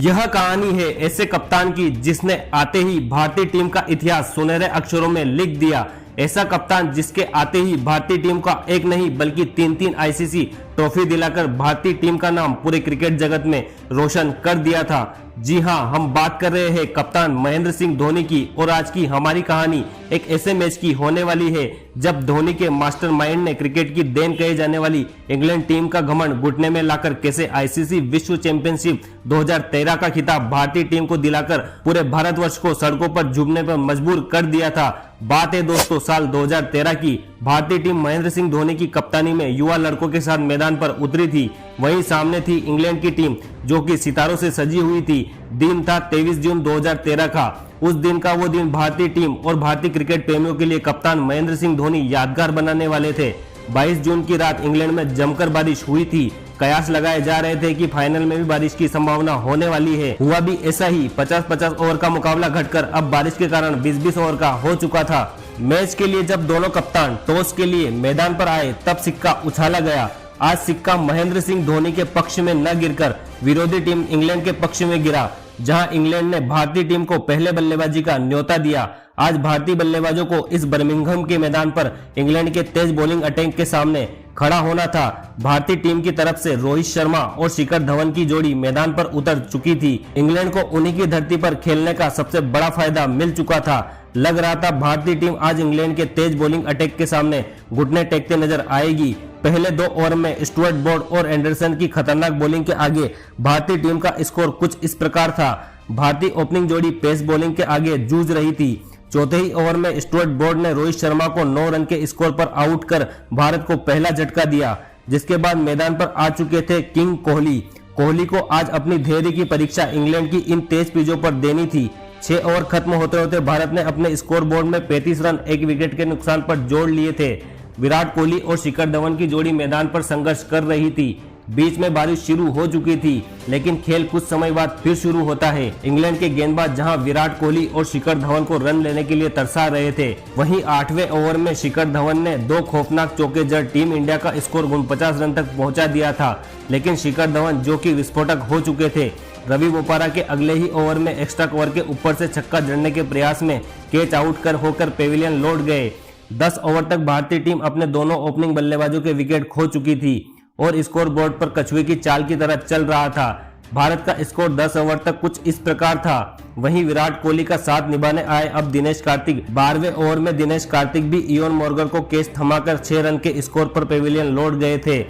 यह कहानी है ऐसे कप्तान की जिसने आते ही भारतीय टीम का इतिहास सुनहरे अक्षरों में लिख दिया। ऐसा कप्तान जिसके आते ही भारतीय टीम का एक नहीं बल्कि तीन आईसीसी ट्रॉफी दिलाकर भारतीय टीम का नाम पूरे क्रिकेट जगत में रोशन कर दिया था। जी हां, हम बात कर रहे हैं कप्तान महेंद्र सिंह धोनी की। और आज की हमारी कहानी एक ऐसे मैच की होने वाली है जब धोनी के मास्टरमाइंड ने क्रिकेट की देन कहे जाने वाली इंग्लैंड टीम का घमंड घुटने में लाकर कैसे आईसीसी विश्व चैंपियनशिप 2013 का खिताब भारतीय टीम को दिलाकर पूरे भारतवर्ष को सड़कों पर झूमने पर मजबूर कर दिया था। बात है दोस्तों साल 2013 की। भारतीय टीम महेंद्र सिंह धोनी की कप्तानी में युवा लड़कों के साथ मैदान पर उतरी थी। वहीं सामने थी इंग्लैंड की टीम जो कि सितारों से सजी हुई थी। दिन था 23 जून 2013 का। उस दिन का वो दिन भारतीय टीम और भारतीय क्रिकेट प्रेमियों के लिए कप्तान महेंद्र सिंह धोनी यादगार बनाने वाले थे। 22 जून की रात इंग्लैंड में जमकर बारिश हुई थी। कयास लगाए जा रहे थे कि फाइनल में भी बारिश की संभावना होने वाली है। हुआ भी ऐसा ही। 50-50 ओवर का मुकाबला घटकर अब बारिश के कारण 20-20 ओवर का हो चुका था। मैच के लिए जब दोनों कप्तान टॉस के लिए मैदान पर आए तब सिक्का उछाला गया। आज सिक्का महेंद्र सिंह धोनी के पक्ष में न गिरकर विरोधी टीम इंग्लैंड के पक्ष में गिरा, जहां इंग्लैंड ने भारतीय टीम को पहले बल्लेबाजी का न्योता दिया। आज भारतीय बल्लेबाजों को इस बर्मिंघम के मैदान पर इंग्लैंड के तेज बॉलिंग अटैक के सामने खड़ा होना था। भारतीय टीम की तरफ से रोहित शर्मा और शिखर धवन की जोड़ी मैदान पर उतर चुकी थी। इंग्लैंड को उन्हीं की धरती पर खेलने का सबसे बड़ा फायदा मिल चुका था। लग रहा था भारतीय टीम आज इंग्लैंड के तेज बॉलिंग अटैक के सामने घुटने टेकते नजर आएगी। पहले 2 ओवर में स्टुअर्ट ब्रॉड और एंडरसन की खतरनाक बॉलिंग के आगे भारतीय टीम का स्कोर कुछ इस प्रकार था। भारतीय ओपनिंग जोड़ी पेस बॉलिंग के आगे जूझ रही थी। चौथे ही ओवर में स्टुअर्ट ब्रॉड ने रोहित शर्मा को 9 रन के स्कोर पर आउट कर भारत को पहला झटका दिया, जिसके बाद मैदान पर आ चुके थे किंग कोहली। कोहली को आज अपनी धैर्य की परीक्षा इंग्लैंड की इन तेज पिचों पर देनी थी। 6 ओवर खत्म होते होते भारत ने अपने स्कोर बोर्ड में 35 रन 1 विकेट के नुकसान पर जोड़ लिए थे। विराट कोहली और शिखर धवन की जोड़ी मैदान पर संघर्ष कर रही थी। बीच में बारिश शुरू हो चुकी थी, लेकिन खेल कुछ समय बाद फिर शुरू होता है। इंग्लैंड के गेंदबाज जहां विराट कोहली और शिखर धवन को रन लेने के लिए तरसा रहे थे, वहीं 8वें ओवर में शिखर धवन ने 2 खौफनाक चौके जड़ टीम इंडिया का स्कोर 49 रन तक पहुंचा दिया था। लेकिन शिखर धवन जो कि विस्फोटक हो चुके थे, रवि बोपारा के अगले ही ओवर में एक्स्ट्रा कवर के ऊपर से छक्का जड़ने के प्रयास में कैच आउट कर होकर पेविलियन लौट गए। 10 ओवर तक भारतीय टीम अपने दोनों ओपनिंग बल्लेबाजों के विकेट खो चुकी थी और स्कोर बोर्ड पर कछुए की चाल की तरह चल रहा था। भारत का स्कोर 10 ओवर तक कुछ इस प्रकार था। वहीं विराट कोहली का साथ निभाने आए अब दिनेश कार्तिक 12वें ओवर में दिनेश कार्तिक भी इयोन मॉर्गन को कैच थमाकर 6 रन के स्कोर पर पेविलियन लौट गए थे।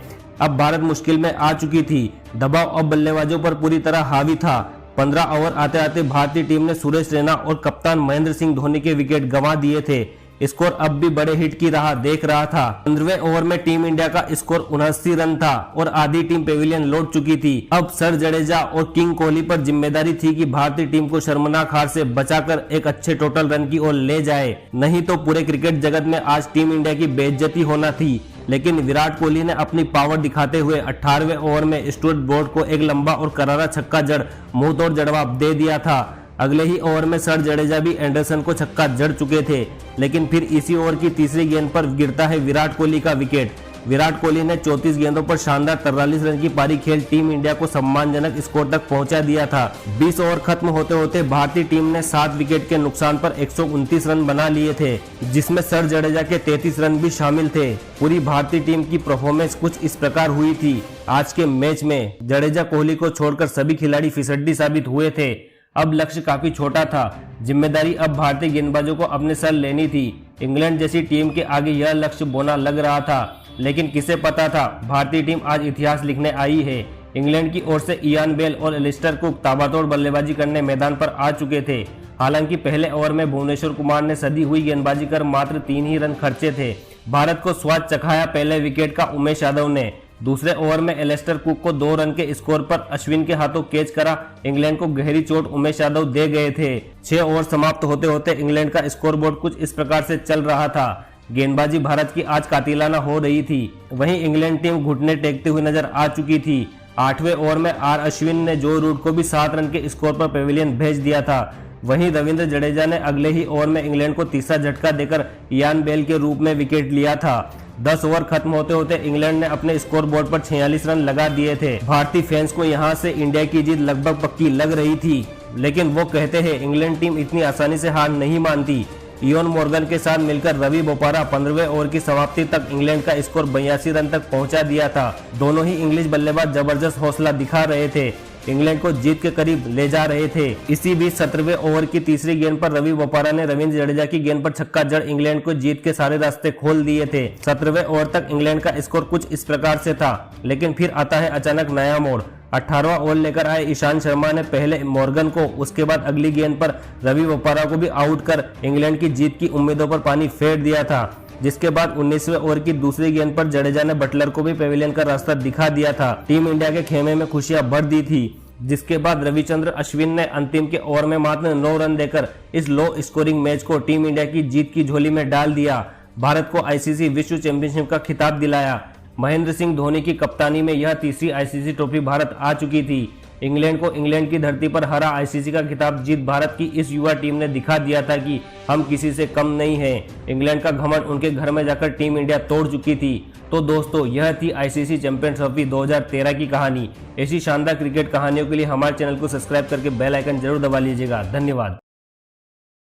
अब भारत मुश्किल में आ चुकी थी। दबाव अब बल्लेबाजों पर पूरी तरह हावी था। 15 ओवर आते आते भारतीय टीम ने सुरेश रैना और कप्तान महेंद्र सिंह धोनी के विकेट गंवा दिए थे। स्कोर अब भी बड़े हिट की राह देख रहा था। 15वें ओवर में टीम इंडिया का स्कोर 79 रन था और आधी टीम पेविलियन लौट चुकी थी। अब सर जडेजा और किंग कोहली पर जिम्मेदारी थी कि भारतीय टीम को शर्मनाक हार से बचाकर एक अच्छे टोटल रन की ओर ले जाए, नहीं तो पूरे क्रिकेट जगत में आज टीम इंडिया की बेइज्जती होना थी। लेकिन विराट कोहली ने अपनी पावर दिखाते हुए 18वें ओवर में स्टुअर्ट ब्रॉड को एक लंबा और करारा छक्का जड़ मुंहतोड़ जवाब दे दिया था। अगले ही ओवर में सर जडेजा भी एंडरसन को छक्का जड़ चुके थे, लेकिन फिर इसी ओवर की तीसरी गेंद पर गिरता है विराट कोहली का विकेट। विराट कोहली ने 34 गेंदों पर शानदार 43 रन की पारी खेल टीम इंडिया को सम्मानजनक स्कोर तक पहुंचा दिया था। 20 ओवर खत्म होते होते भारतीय टीम ने 7 विकेट के नुकसान पर 129 रन बना लिए थे, जिसमें सर जडेजा के 33 रन भी शामिल थे। पूरी भारतीय टीम की परफॉर्मेंस कुछ इस प्रकार हुई थी। आज के मैच में जडेजा कोहली को छोड़कर सभी खिलाड़ी फिसड्डी साबित हुए थे। अब लक्ष्य काफी छोटा था। जिम्मेदारी अब भारतीय गेंदबाजों को अपने सर लेनी थी। इंग्लैंड जैसी टीम के आगे यह लक्ष्य बोना लग रहा था, लेकिन किसे पता था भारतीय टीम आज इतिहास लिखने आई है। इंग्लैंड की ओर से इयान बेल और एलिस्टर कुक ताबड़तोड़ बल्लेबाजी करने मैदान पर आ चुके थे। हालांकि पहले ओवर में भुवनेश्वर कुमार ने सदी हुई गेंदबाजी कर मात्र 3 ही रन खर्चे थे। भारत को स्वाद चखाया पहले विकेट का उमेश यादव ने। दूसरे ओवर में एलिस्टर कुक को 2 रन के स्कोर पर अश्विन के हाथों कैच करा इंग्लैंड को गहरी चोट उमेश यादव दे गए थे। 6 ओवर समाप्त होते होते इंग्लैंड का स्कोर बोर्ड कुछ इस प्रकार से चल रहा था। गेंदबाजी भारत की आज कातिलाना हो रही थी। वहीं इंग्लैंड टीम घुटने टेकते हुए नजर आ चुकी थी। 8वें ओवर में आर अश्विन ने जो रूट को भी 7 रन के स्कोर पर पेविलियन भेज दिया था। वहीं रविंद्र जडेजा ने अगले ही ओवर में इंग्लैंड को तीसरा झटका देकर इयान बेल के रूप में विकेट लिया था। 10 ओवर खत्म होते होते इंग्लैंड ने अपने स्कोर बोर्ड पर 46 रन लगा दिए थे। भारतीय फैंस को यहां से इंडिया की जीत लगभग पक्की लग रही थी, लेकिन वो कहते हैं इंग्लैंड टीम इतनी आसानी से हार नहीं मानती। इयोन मॉर्गन के साथ मिलकर रवि बोपारा 15वें ओवर की समाप्ति तक इंग्लैंड का स्कोर 82 रन तक पहुंचा दिया था। दोनों ही इंग्लिश बल्लेबाज जबरदस्त हौसला दिखा रहे थे, इंग्लैंड को जीत के करीब ले जा रहे थे। इसी बीच 17वें ओवर की तीसरी गेंद पर रवि बोपारा ने रविंद्र जडेजा की गेंद पर छक्का जड़ इंग्लैंड को जीत के सारे रास्ते खोल दिए थे। 17वें ओवर तक इंग्लैंड का स्कोर कुछ इस प्रकार से था, लेकिन फिर आता है अचानक नया मोड़। 18वां ओवर लेकर आए ईशांत शर्मा ने पहले मॉर्गन को, उसके बाद अगली गेंद पर रवि बोपारा को भी आउट कर इंग्लैंड की जीत की उम्मीदों पर पानी फेर दिया था। जिसके बाद 19वें ओवर की दूसरी गेंद पर जडेजा ने बटलर को भी पवेलियन का रास्ता दिखा दिया था। टीम इंडिया के खेमे में खुशियां भर दी थी। जिसके बाद रविचंद्र अश्विन ने अंतिम के ओवर में मात्र 9 रन देकर इस लो स्कोरिंग मैच को टीम इंडिया की जीत की झोली में डाल दिया। भारत को आईसीसी विश्व चैंपियनशिप का खिताब दिलाया। महेंद्र सिंह धोनी की कप्तानी में यह तीसरी आईसीसी ट्रॉफी भारत आ चुकी थी। इंग्लैंड को इंग्लैंड की धरती पर हरा आईसीसी का खिताब जीत भारत की इस युवा टीम ने दिखा दिया था कि हम किसी से कम नहीं हैं। इंग्लैंड का घमंड उनके घर में जाकर टीम इंडिया तोड़ चुकी थी। तो दोस्तों, यह थी आईसीसी चैंपियंस ट्रॉफी 2013 की कहानी। ऐसी शानदार क्रिकेट कहानियों के लिए हमारे चैनल को सब्सक्राइब करके बेल आइकन जरूर दबा लीजिएगा। धन्यवाद।